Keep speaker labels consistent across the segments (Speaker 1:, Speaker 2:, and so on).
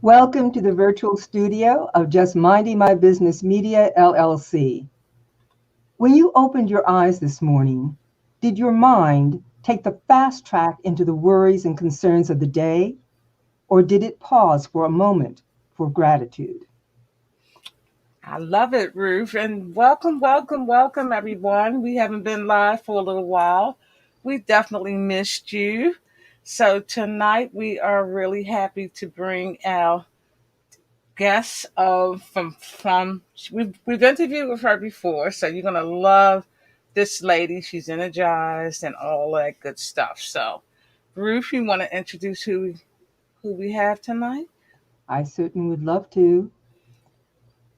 Speaker 1: Welcome to the virtual studio of Just Minding My Business Media, LLC. When you opened your eyes this morning, did your mind take the fast track into the worries and concerns of the day, or did it pause for a moment for gratitude?
Speaker 2: I love it, Ruth, and welcome, everyone. We haven't been live for a little while. We definitely missed you. So tonight we are really happy to bring our guest from we've interviewed with her before, so you're gonna love this lady. She's energized and all that good stuff. So, Ruth, you want to introduce who we have tonight?
Speaker 1: I certainly would love to.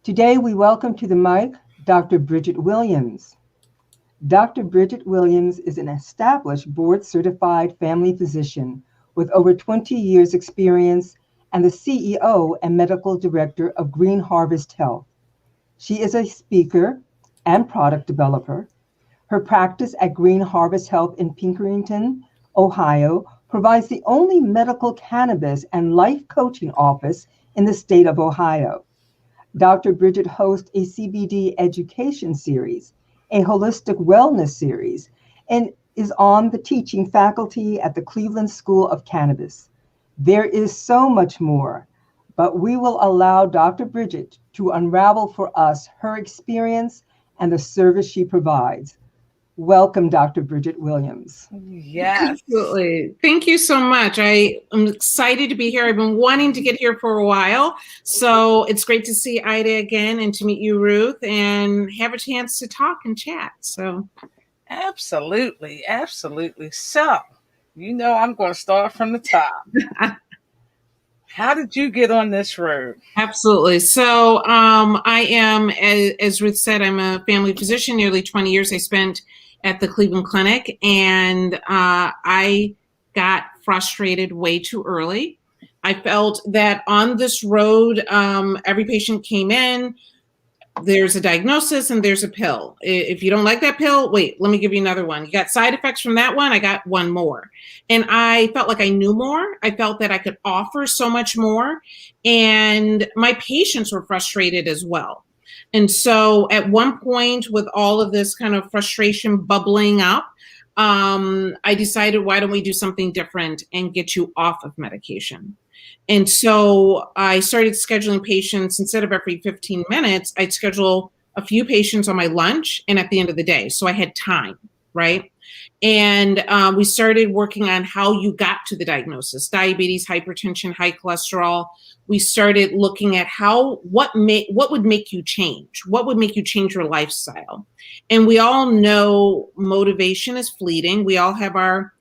Speaker 1: Today we welcome to the mic Dr. Bridget Williams. Dr. Bridget Williams is an established board-certified family physician with over 20 years experience and the CEO and medical director of Green Harvest Health. She is a speaker and product developer. Her practice at Green Harvest Health in Pinkerton, Ohio, provides the only medical cannabis and life coaching office in the state of Ohio. Dr. Bridget hosts a CBD education series, a holistic wellness series, and is on the teaching faculty at the Cleveland School of Cannabis. There is so much more, but we will allow Dr. Bridget to unravel for us her experience and the service she provides. Welcome, Dr. Bridget Williams.
Speaker 2: Yes.
Speaker 3: Absolutely. Thank you so much. I am excited to be here. I've been wanting to get here for a while. So it's great to see Ida again and to meet you, Ruth, and have a chance to talk and chat. So
Speaker 2: Absolutely. So, I'm going to start from the top. How did you get on this road?
Speaker 3: Absolutely. So I am, as Ruth said, I'm a family physician. Nearly 20 years I spent at the Cleveland Clinic, and I got frustrated way too early. I felt that on this road, every patient came in, there's a diagnosis and there's a pill. If you don't like that pill, wait, let me give you another one. You got side effects from that one, I got one more. And I felt like I knew more. I felt that I could offer so much more. And my patients were frustrated as well. And so at one point, with all of this kind of frustration bubbling up, I decided, why don't we do something different and get you off of medication? And so I started scheduling patients. Instead of every 15 minutes, I'd schedule a few patients on my lunch and at the end of the day. So I had time, right? And we started working on how you got to the diagnosis: diabetes, hypertension, high cholesterol. We started looking at what would make you change? What would make you change your lifestyle? And we all know motivation is fleeting. We all have our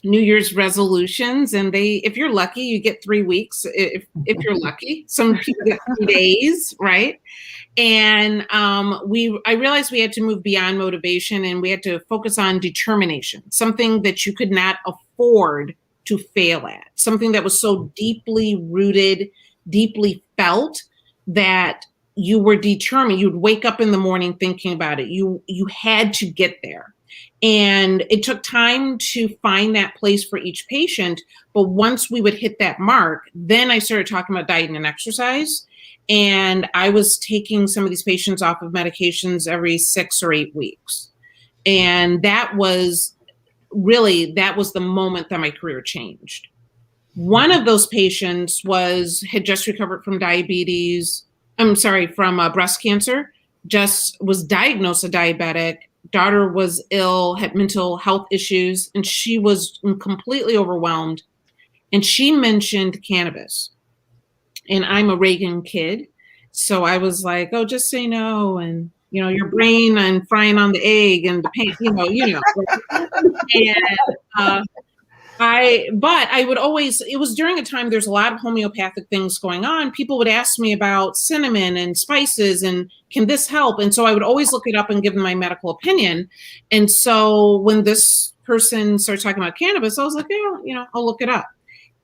Speaker 3: New Year's resolutions, and if you're lucky, you get 3 weeks. If you're lucky, some people get 3 days, right? And I realized we had to move beyond motivation, and we had to focus on determination, something that you could not afford to fail at, something that was so deeply rooted, deeply felt, that you were determined. You'd wake up in the morning thinking about it. You had to get there. And it took time to find that place for each patient. But once we would hit that mark, then I started talking about diet and exercise. And I was taking some of these patients off of medications every 6 or 8 weeks. And that was the moment that my career changed. One of those patients had just recovered from from breast cancer, just was diagnosed a diabetic. Daughter was ill, had mental health issues, and she was completely overwhelmed. And she mentioned cannabis. And I'm a Reagan kid, so I was like, oh, just say no. And, your brain and frying on the egg and the paint, And But I would always, it was during a time there's a lot of homeopathic things going on. People would ask me about cinnamon and spices and can this help? And so I would always look it up and give them my medical opinion. And so when this person started talking about cannabis, I was like, yeah, I'll look it up.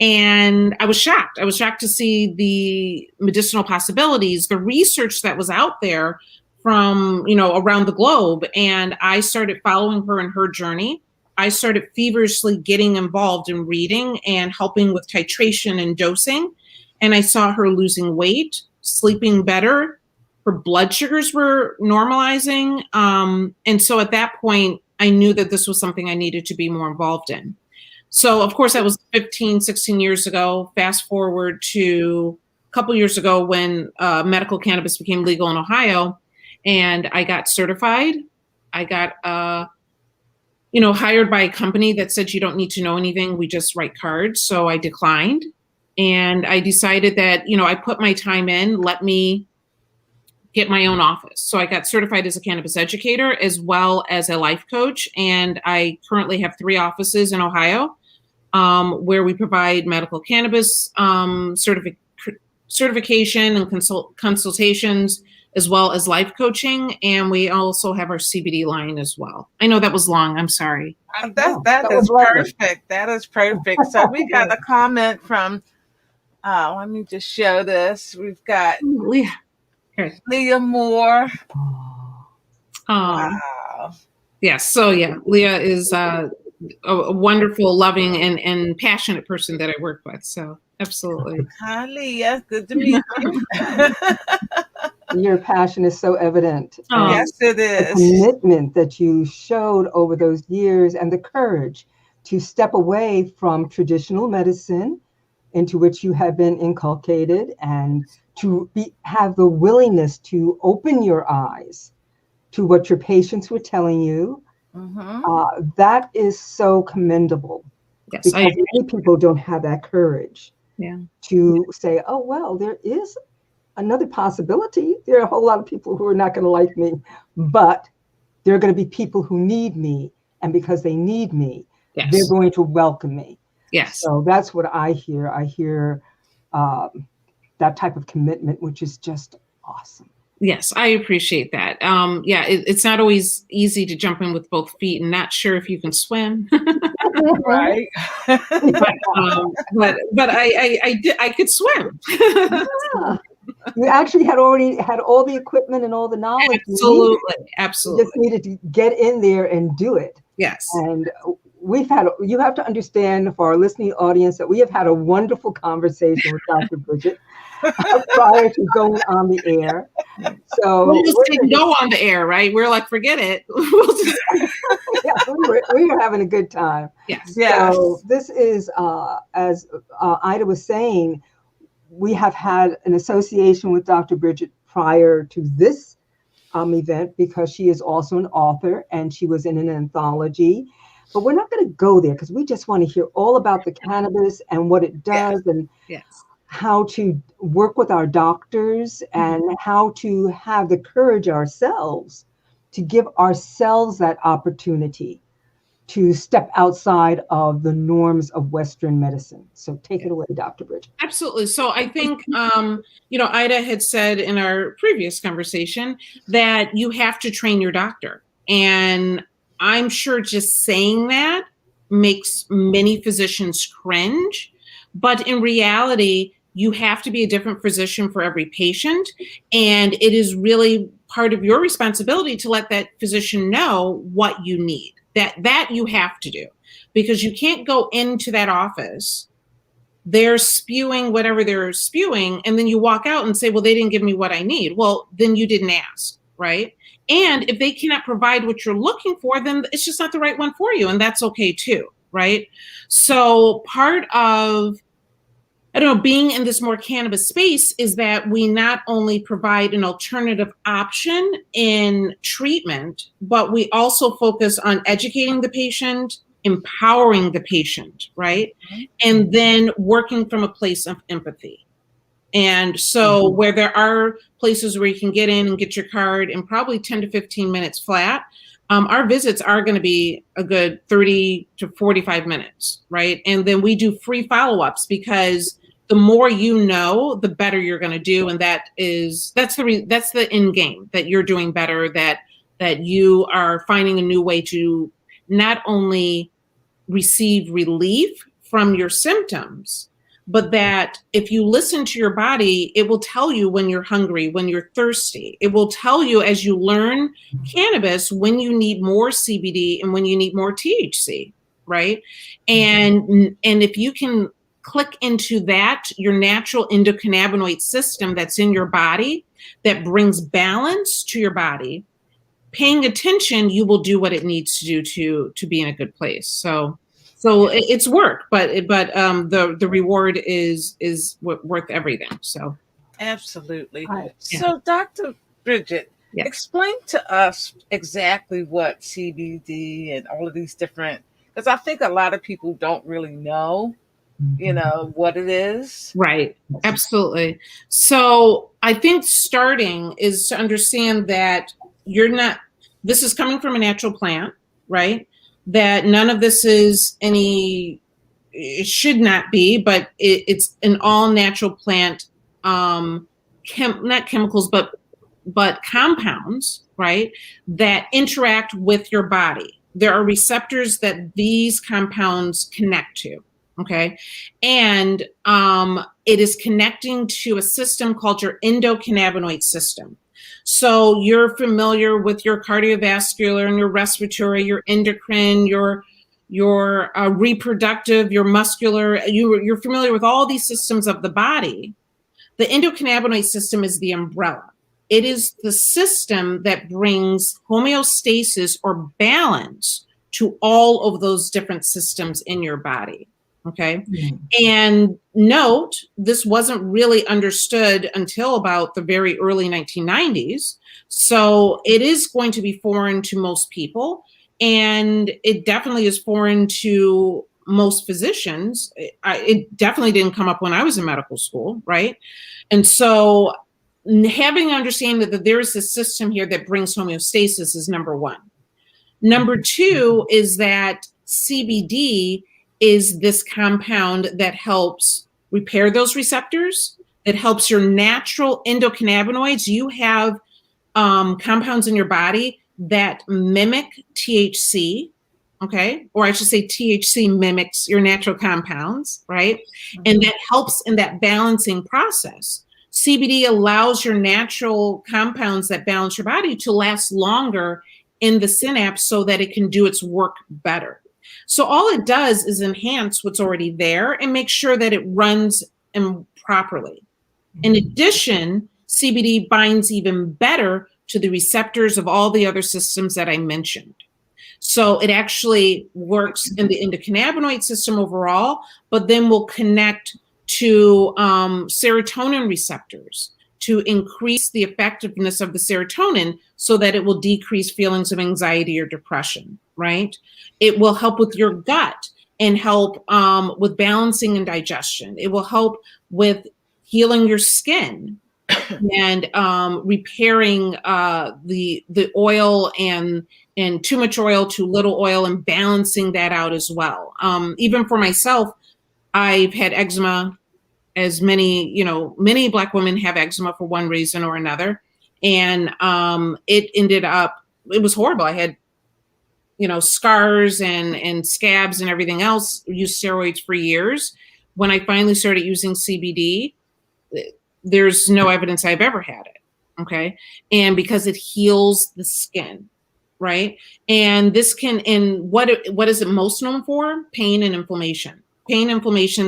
Speaker 3: And I was shocked. I was shocked to see the medicinal possibilities, the research that was out there from, around the globe. And I started following her in her journey. I started feverishly getting involved in reading and helping with titration and dosing. And I saw her losing weight, sleeping better. Her blood sugars were normalizing. And so at that point, I knew that this was something I needed to be more involved in. So, of course, that was 15, 16 years ago. Fast forward to a couple years ago when medical cannabis became legal in Ohio, and I got certified. I got, hired by a company that said you don't need to know anything. We just write cards. So I declined, and I decided that, I put my time in, let me get my own office. So I got certified as a cannabis educator as well as a life coach. And I currently have 3 offices in Ohio where we provide medical cannabis certification and consultations, as well as life coaching. And we also have our CBD line as well. I know that was long. I'm sorry.
Speaker 2: That is perfect. That is perfect. So we got a comment from, let me just show this. We've got Leah Moore.
Speaker 3: Wow. Yes. So yeah, Leah is a wonderful, loving, and passionate person that I work with. So absolutely.
Speaker 2: Hi, Leah. Good to meet you.
Speaker 1: Your passion is so evident.
Speaker 2: Yes, it is.
Speaker 1: The commitment that you showed over those years and the courage to step away from traditional medicine into which you have been inculcated, and to have the willingness to open your eyes to what your patients were telling you. Mm-hmm. That is so commendable.
Speaker 3: Yes,
Speaker 1: because many people don't have that courage to say, oh, well, there is another possibility. There are a whole lot of people who are not going to like me, but there are going to be people who need me. And because they need me, they're going to welcome me.
Speaker 3: Yes.
Speaker 1: So that's what I hear. I hear that type of commitment, which is just awesome.
Speaker 3: Yes, I appreciate that. It's not always easy to jump in with both feet, and not sure if you can swim.
Speaker 2: Right.
Speaker 3: but I could swim.
Speaker 1: Yeah. You actually had already had all the equipment and all the knowledge.
Speaker 3: Absolutely.
Speaker 1: You just needed to get in there and do it.
Speaker 3: Yes.
Speaker 1: And you have to understand, for our listening audience, that we have had a wonderful conversation with Dr. Bridget prior to going on the air. So
Speaker 3: we just didn't go on the air, right? We're like, forget it.
Speaker 1: we were having a good time.
Speaker 3: Yes.
Speaker 1: So this is, as Ida was saying, we have had an association with Dr. Bridget prior to this event, because she is also an author and she was in an anthology. But we're not going to go there because we just want to hear all about the cannabis and what it does, and how to work with our doctors, and how to have the courage ourselves to give ourselves that opportunity to step outside of the norms of Western medicine. So take it away, Dr. Bridget.
Speaker 3: Absolutely. So I think, Ida had said in our previous conversation that you have to train your doctor. And I'm sure just saying that makes many physicians cringe. But in reality, you have to be a different physician for every patient. And it is really part of your responsibility to let that physician know what you need. That you have to do, because you can't go into that office, they're spewing whatever they're spewing, and then you walk out and say, well, they didn't give me what I need. Well, then you didn't ask, right? And if they cannot provide what you're looking for, then it's just not the right one for you, and that's okay too, right? So part of being in this more cannabis space is that we not only provide an alternative option in treatment, but we also focus on educating the patient, empowering the patient, right? Mm-hmm. And then working from a place of empathy. And so where there are places where you can get in and get your card in probably 10 to 15 minutes flat, our visits are going to be a good 30 to 45 minutes, right? And then we do free follow-ups, because the more you know, the better you're going to do. And that's the end game, that you're doing better, that you are finding a new way to not only receive relief from your symptoms, but that if you listen to your body, it will tell you when you're hungry, when you're thirsty. It will tell you, as you learn cannabis, when you need more CBD and when you need more THC, right? And if you can click into that, your natural endocannabinoid system that's in your body, that brings balance to your body, paying attention, you will do what it needs to do to be in a good place. So it's work, but the reward is worth everything. So
Speaker 2: Absolutely.
Speaker 1: Right.
Speaker 2: So, Dr. Bridget,
Speaker 3: Yeah.
Speaker 2: explain to us exactly what CBD and all of these different, because I think a lot of people don't really know, what it is.
Speaker 3: Right. Absolutely. So I think starting is to understand that this is coming from a natural plant, right? That none of this is it should not be, but it's an all natural plant, not chemicals, but compounds, right? That interact with your body. There are receptors that these compounds connect to. Okay. And it is connecting to a system called your endocannabinoid system. So you're familiar with your cardiovascular and your respiratory, your endocrine, your reproductive, your muscular. You're familiar with all these systems of the body. The endocannabinoid system is the umbrella. It is the system that brings homeostasis or balance to all of those different systems in your body. Okay. And note, this wasn't really understood until about the very early 1990s. So it is going to be foreign to most people. And it definitely is foreign to most physicians. It definitely didn't come up when I was in medical school. Right. And so having understanding that there is a system here that brings homeostasis is number one. Number two is that CBD is this compound that helps repair those receptors, that helps your natural endocannabinoids. You have compounds in your body that mimic THC, okay? Or I should say THC mimics your natural compounds, right? And that helps in that balancing process. CBD allows your natural compounds that balance your body to last longer in the synapse so that it can do its work better. So all it does is enhance what's already there and make sure that it runs properly. In addition, CBD binds even better to the receptors of all the other systems that I mentioned. So it actually works in the endocannabinoid system overall, but then will connect to serotonin receptors to increase the effectiveness of the serotonin so that it will decrease feelings of anxiety or depression, right? It will help with your gut and help with balancing and digestion. It will help with healing your skin and repairing the oil and too much oil, too little oil, and balancing that out as well. Even for myself, I've had eczema, as many Black women have eczema for one reason or another. And it was horrible. I had, scars and scabs and everything else, used steroids for years. When I finally started using CBD, there's no evidence I've ever had it. Okay. And because it heals the skin, right? And what is it most known for? Pain and inflammation,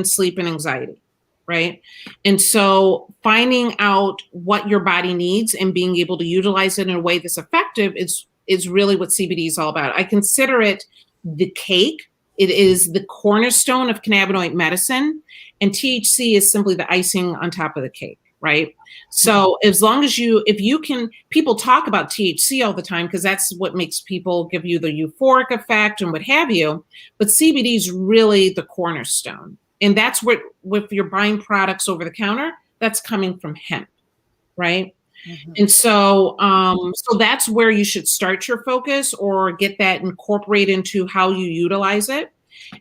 Speaker 3: sleep and anxiety. Right. And so finding out what your body needs and being able to utilize it in a way that's effective is really what CBD is all about. I consider it the cake. It is the cornerstone of cannabinoid medicine, and THC is simply the icing on top of the cake. Right. So as long as people talk about THC all the time because that's what makes people give you the euphoric effect and what have you. But CBD is really the cornerstone. And that's what, if you're buying products over the counter, that's coming from hemp, right? And so, so that's where you should start your focus or get that incorporated into how you utilize it.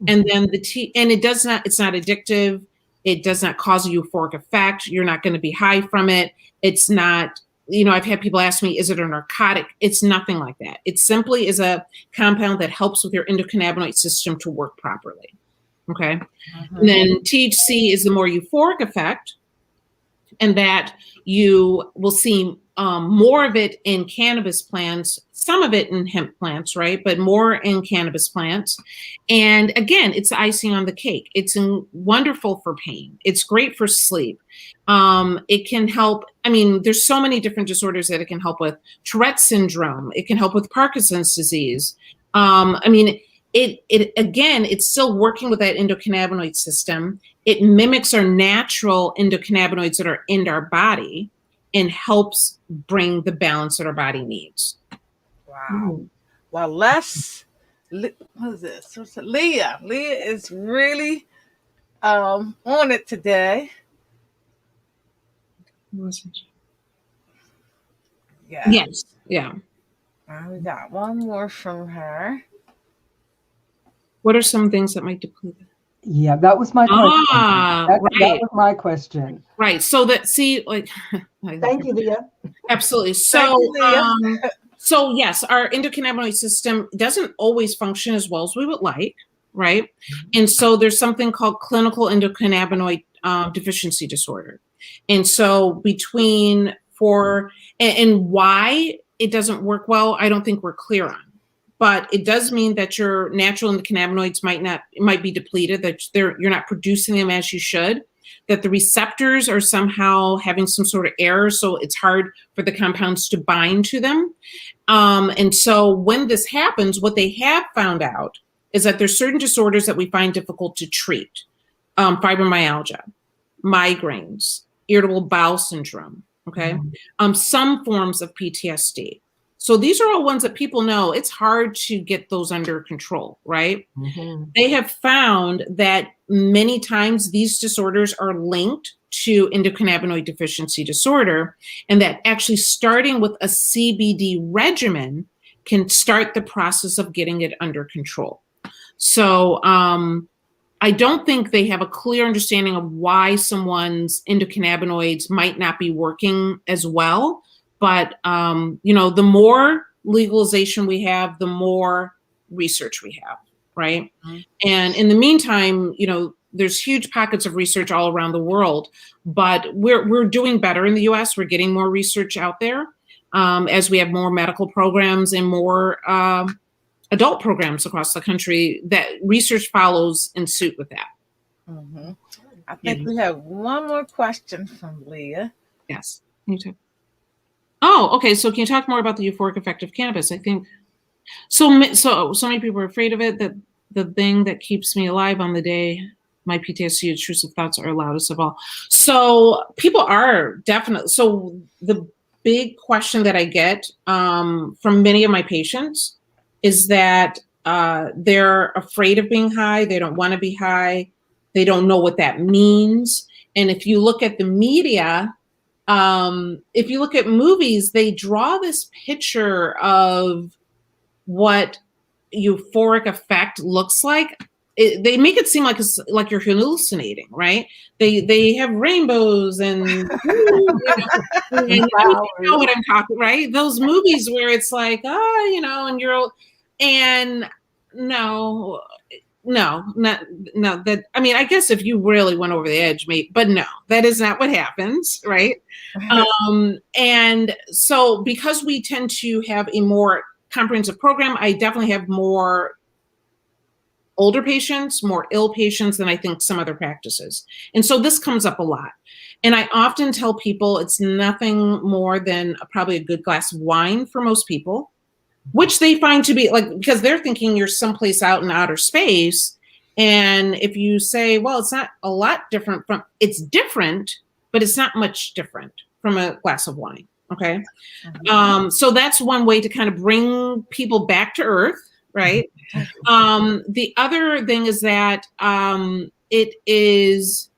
Speaker 3: And then and it's not addictive. It does not cause a euphoric effect. You're not going to be high from it. It's not, I've had people ask me, is it a narcotic? It's nothing like that. It simply is a compound that helps with your endocannabinoid system to work properly. Okay. And then THC is the more euphoric effect, and that you will see more of it in cannabis plants, some of it in hemp plants, right? But more in cannabis plants. And again, it's icing on the cake. It's wonderful for pain. It's great for sleep. It can help. There's so many different disorders that it can help with. Tourette syndrome. It can help with Parkinson's disease. It's still working with that endocannabinoid system. It mimics our natural endocannabinoids that are in our body and helps bring the balance that our body needs.
Speaker 2: Wow. Well, what is this? What's it? Leah. Leah is really on it today. Yeah.
Speaker 3: Yes. Yeah.
Speaker 2: We got one more from her.
Speaker 3: What are some things that might deplete it?
Speaker 1: Yeah, that was my question. That
Speaker 3: Right.
Speaker 1: was my question.
Speaker 3: Right. So
Speaker 1: Thank you, Leah.
Speaker 3: Absolutely. So, so yes, our endocannabinoid system doesn't always function as well as we would like, right? And so there's something called clinical endocannabinoid deficiency disorder. And so and why it doesn't work well, I don't think we're clear on. But it does mean that your natural endocannabinoids might be depleted, that you're not producing them as you should, that the receptors are somehow having some sort of error, so it's hard for the compounds to bind to them. And so when this happens, what they have found out is that there's certain disorders that we find difficult to treat. Fibromyalgia, migraines, irritable bowel syndrome, okay? Some forms of PTSD. So these are all ones that people know it's hard to get those under control, right? They have found that many times these disorders are linked to endocannabinoid deficiency disorder, and that actually starting with a CBD regimen can start the process of getting it under control. So I don't think they have a clear understanding of why someone's endocannabinoids might not be working as well. But, the more legalization we have, the more research we have, right? And in the meantime, there's huge pockets of research all around the world, but we're doing better in the US. We're getting more research out there as we have more medical programs and more adult programs across the country, that research follows in suit with that.
Speaker 2: I think we have one more question from Leah.
Speaker 3: Yes. Me too. Oh, okay. So can you talk more about the euphoric effect of cannabis? I think so many people are afraid of it, that the thing that keeps me alive on the day my PTSD intrusive thoughts are loudest of all. So people are definitely, so the big question that I get from many of my patients is that they're afraid of being high. They don't want to be high. They don't know what that means. And if you look at the media, if you look at movies, they draw this picture of what euphoric effect looks like. They make it seem like it's like you're hallucinating, right? They have rainbows and you know what I'm talking, right? Those movies where it's like, and you're, and no, that, I guess if you really went over the edge, but no, that is not what happens, right? And so because we tend to have a more comprehensive program, I definitely have more older patients, more ill patients than I think some other practices. And so this comes up a lot. And I often tell people it's nothing more than probably a good glass of wine for most people, which they find to be because they're thinking you're someplace out in outer space. And if you say, well, it's not a lot different it's different, but it's not much different from a glass of wine. Okay. So that's one way to kind of bring people back to earth, right? The other thing is that it is,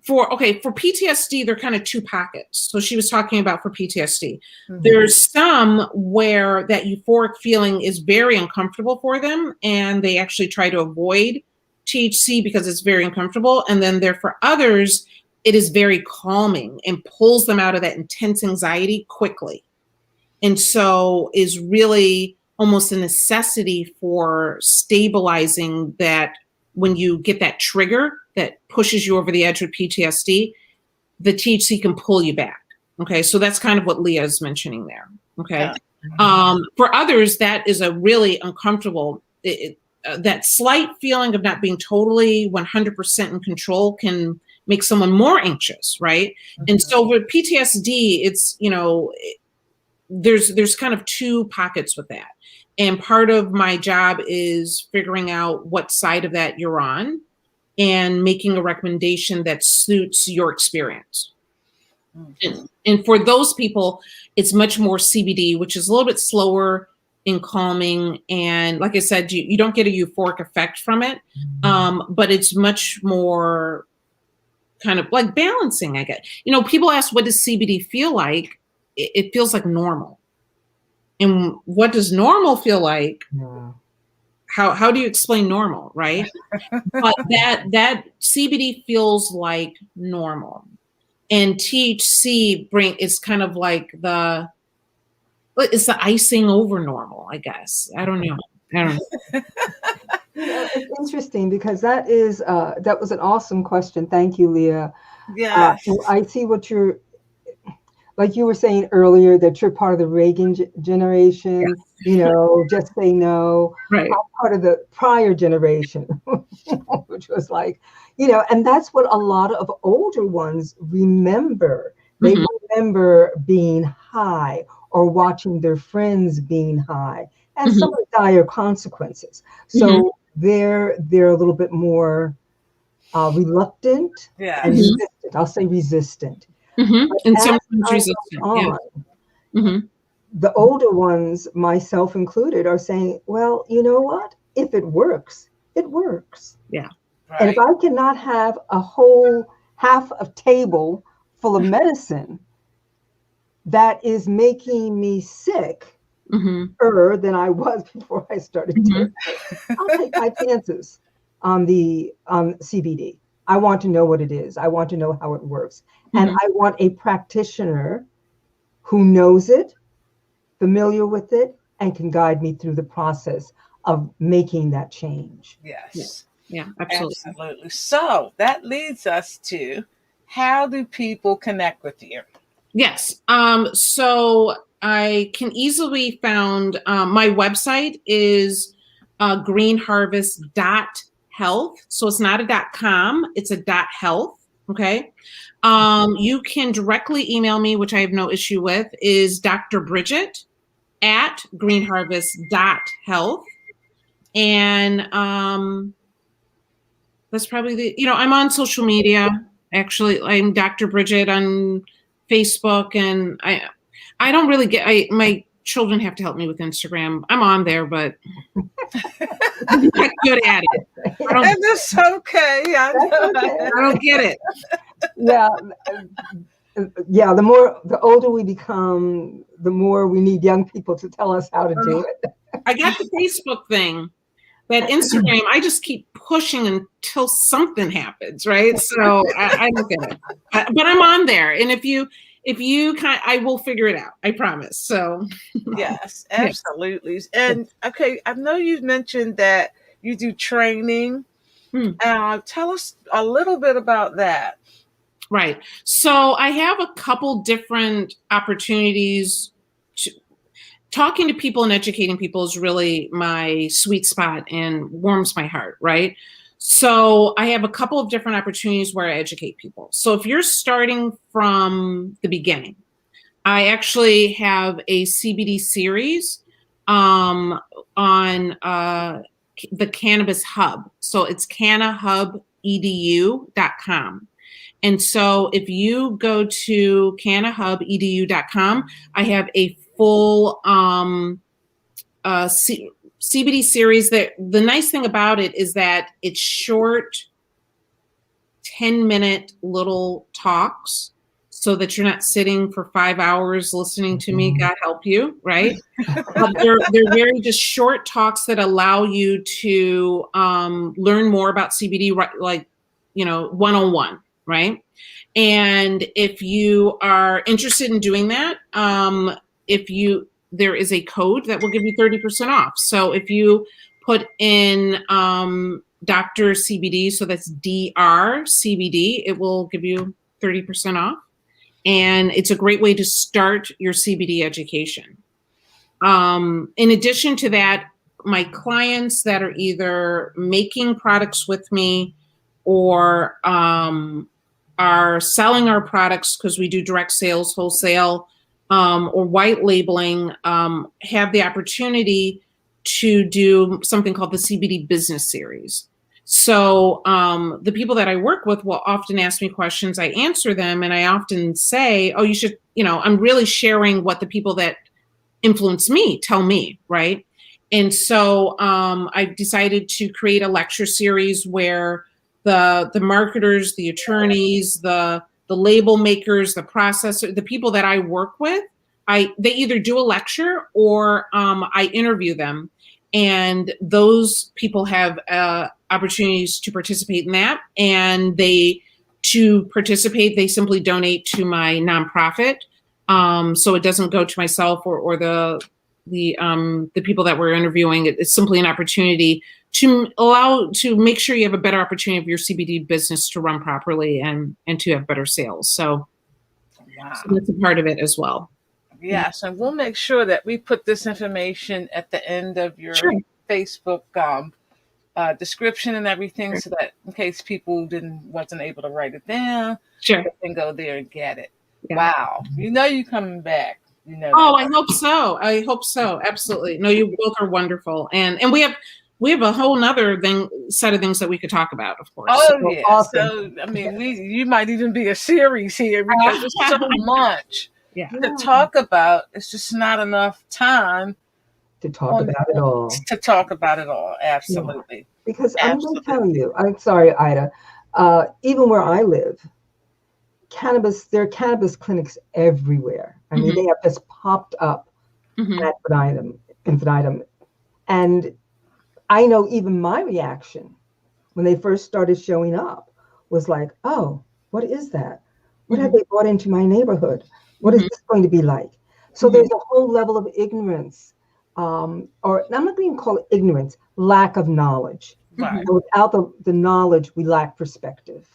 Speaker 3: for PTSD, there are kind of two pockets. So she was talking about for PTSD. There's some where that euphoric feeling is very uncomfortable for them, and they actually try to avoid THC because it's very uncomfortable. And then for others, it is very calming and pulls them out of that intense anxiety quickly. And so is really almost a necessity for stabilizing that when you get that trigger that pushes you over the edge with PTSD, the THC can pull you back. Okay, so that's kind of what Leah is mentioning there. Okay, for others, that is a really uncomfortable, that slight feeling of not being totally 100% in control can make someone more anxious, right? And so with PTSD, it's, there's kind of two pockets with that. And part of my job is figuring out what side of that you're on and making a recommendation that suits your experience. And for those people, it's much more CBD, which is a little bit slower and calming. And like I said, you don't get a euphoric effect from it, but it's much more kind of like balancing, I guess. People ask, what does CBD feel like? It feels like normal. And what does normal feel like?
Speaker 1: Yeah.
Speaker 3: How do you explain normal, right? But that CBD feels like normal, and THC is kind of like it's the icing over normal, I guess. I don't know.
Speaker 1: It's interesting because that was an awesome question. Thank you, Leah.
Speaker 2: Yeah.
Speaker 1: I see what like you were saying earlier, that you're part of the Reagan generation, just say no.
Speaker 3: Right.
Speaker 1: I'm part of the prior generation, which was like, and that's what a lot of older ones remember. They remember being high or watching their friends being high and some of the dire consequences. So they're a little bit more reluctant and resistant. I'll say resistant.
Speaker 3: And sometimes resistant.
Speaker 1: The older ones, myself included, are saying, well, you know what? If it works, it works.
Speaker 3: Yeah.
Speaker 2: Right.
Speaker 1: And if I cannot have a whole half a table full of medicine that is making me sick than I was before I started taking it, I'll take my chances on the CBD. I want to know what it is. I want to know how it works. And I want a practitioner who knows it, familiar with it, and can guide me through the process of making that change.
Speaker 2: Yes.
Speaker 3: Yeah, absolutely.
Speaker 2: Absolutely. So that leads us to, how do people connect with you?
Speaker 3: Yes. So I can easily found, my website is greenharvest.health. So it's not a .com, it's a .health. Okay. You can directly email me, which I have no issue with, is Dr. Bridget at greenharvest.health. And that's probably I'm on social media. Actually, I'm Dr. Bridget on Facebook, and I don't really my children have to help me with Instagram. I'm on there, but I'm not good at it.
Speaker 2: And it's okay. I
Speaker 3: don't get it.
Speaker 1: Yeah. The older we become, the more we need young people to tell us how to do it.
Speaker 3: I got the Facebook thing. That Instagram, I just keep pushing until something happens, right? So I don't get it, but I'm on there, and if you I will figure it out. I promise. So
Speaker 2: yes, absolutely. And okay, I know you've mentioned that you do training. Tell us a little bit about that.
Speaker 3: Right. So I have a couple different opportunities. Talking to people and educating people is really my sweet spot and warms my heart, right? So I have a couple of different opportunities where I educate people. So if you're starting from the beginning, I actually have a CBD series on the Cannabis Hub. So it's cannahub.edu.com. And so if you go to cannahub.edu.com, I have a full CBD series. That the nice thing about it is that it's short 10-minute little talks so that you're not sitting for 5 hours listening to me, God help you, right? They're very just short talks that allow you to learn more about CBD, right, like, one-on-one, right? And if you are interested in doing that, there is a code that will give you 30% off. So if you put in Dr. CBD, so that's DR CBD, it will give you 30% off. And it's a great way to start your CBD education. In addition to that, my clients that are either making products with me or are selling our products, because we do direct sales, wholesale, or white labeling, have the opportunity to do something called the CBD Business Series. So the people that I work with will often ask me questions. I answer them, and I often say, oh, you should, I'm really sharing what the people that influence me tell me, right? And so I decided to create a lecture series where the marketers, the attorneys, the label makers, the processor, the people that I work with, they either do a lecture or I interview them. And those people have opportunities to participate in that. And to participate, they simply donate to my nonprofit. So it doesn't go to myself or the people that we're interviewing. It's simply an opportunity to make sure you have a better opportunity of your CBD business to run properly and to have better sales. So, so that's a part of it as well.
Speaker 2: Yes, and we'll make sure that we put this information at the end of your Facebook description and everything, so that in case people wasn't able to write it down, they can go there and get it. Yeah. Wow, you're coming back.
Speaker 3: Oh, I hope so. I hope so. Absolutely. No, you both are wonderful, and we have a whole nother set of things that we could talk about, of course.
Speaker 2: Oh, so, yeah. Awesome. So I mean, you might even be a series here, because there's so much to talk about. It's just not enough time
Speaker 1: to talk about it all.
Speaker 2: To talk about it all. Absolutely.
Speaker 1: Yeah. Because I'm going to tell you, I'm sorry, Ida, even where I live, there are cannabis clinics everywhere. I mean, they have just popped up at infinitum. And I know even my reaction when they first started showing up was like, oh, what is that? What have they brought into my neighborhood? What is this going to be like? So there's a whole level of ignorance, or I'm not going to call it ignorance, lack of knowledge.
Speaker 2: Right.
Speaker 1: So without the knowledge, we lack perspective.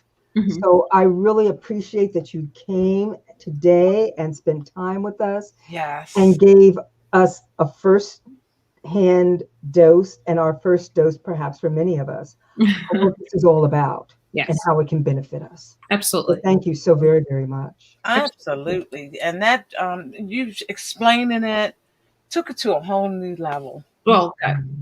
Speaker 1: So I really appreciate that you came today and spent time with us.
Speaker 2: Yes.
Speaker 1: And gave us a first-hand dose, and our first dose, perhaps for many of us, of what this is all about and how it can benefit us.
Speaker 3: Absolutely.
Speaker 1: So thank you so very, very much.
Speaker 2: Absolutely. And that you explaining it took it to a whole new level.
Speaker 3: Well,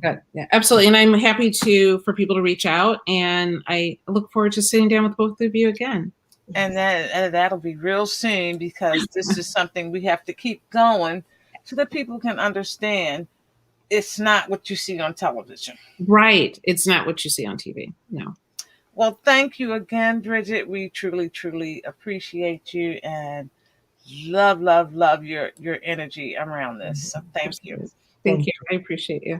Speaker 3: good. Yeah, absolutely. And I'm happy for people to reach out, and I look forward to sitting down with both of you again.
Speaker 2: And that'll be real soon, because this is something we have to keep going so that people can understand it's not what you see on television.
Speaker 3: Right. It's not what you see on TV. No.
Speaker 2: Well, thank you again, Bridget. We truly, truly appreciate you and love your energy around this. So thank you.
Speaker 3: Thank you. I appreciate you.